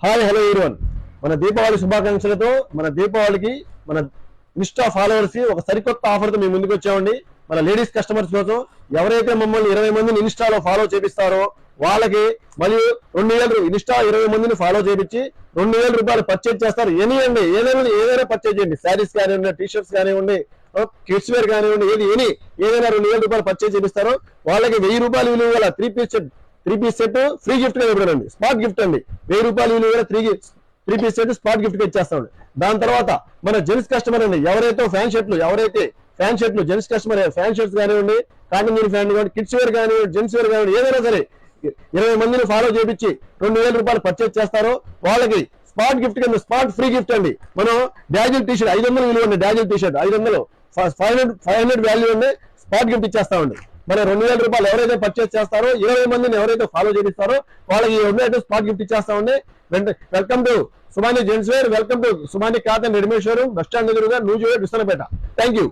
Hi hello everyone. మన దీపావళి శుభాకాంక్షలతో మన దీపావళికి మన ఇన్స్టా ఫాలోవర్స్ ఒక సరికొత్త ఆఫర్తో మేము ముందుకు వచ్చామండి. మన లేడీస్ కస్టమర్స్ కోసం ఎవరైతే మమ్మల్ని 20 మందిని ఇన్స్టాలో ఫాలో చేపిస్తారో వాళ్ళకి మరియు 2000 ఇన్స్టా 20 మందిని ఫాలో చేపించి 2000 రూపాయలు పర్చేజ్ చేస్తారు. ఎనీయండి ఏదైనా పర్చేజ్ చేయండి. శారీస్ కానివ్వండి, టీషర్ట్స్ కానివ్వండి, కిడ్స్ వేర్ కానివ్వండి, ఏదైనా 2000 రూపాయలు పర్చేజ్ చేపిస్తారో వాళ్ళకి 1000 రూపాయలు విలువ గల three piece set free gift గా ఇవ్వడండి. స్పాట్ గిఫ్ట్ అండి. 1000 రూపాయలు విలువ గల three piece set spot gift గా ఇచ్చేస్తామండి. దాని తర్వాత మన జెంట్స్ కస్టమర్ అండి, ఎవరైతే ఫ్యాన్ షర్ట్లు జెంట్స్ కస్టమర్ ఫ్యాన్ షర్ట్స్ కానివ్వండి, కాటన్ జీన్ ఫ్యాన్ కానివ్వండి, కిడ్స్ వేర్ కానివ్వండి, జెంట్స్ వేర్ కానివ్వండి, ఏదైనా సరే 20 మందిని ఫాలో చేపించి 2000 రూపాయలు పర్చేజ్ చేస్తారో వాళ్ళకి స్పాట్ గిఫ్ట్ కింద స్పాట్ ఫ్రీ గిఫ్ట్ అండి. మనం డాజిల్ టీ షర్ట్ 500 విలువ అండి. డాజిల్ టీ షర్ట్ 500 500 వాల్యూ అండి. స్పాట్ గిఫ్ట్ ఇచ్చేస్తామండి. మన 2000 రూపాయలు ఎవరైతే పర్చేజ్ చేస్తారో 20 మందిని ఎవరైతే ఫాలో చేపిస్తారో వాళ్ళకి స్పాట్ గిఫ్ట్ ఇచ్చేస్తామండి. Welcome to Sumani gents wear, welcome to Sumani cotton readymade showroom, bus stand ఎదురుగా నూజివీడు, విస్తరపేట. Thank you.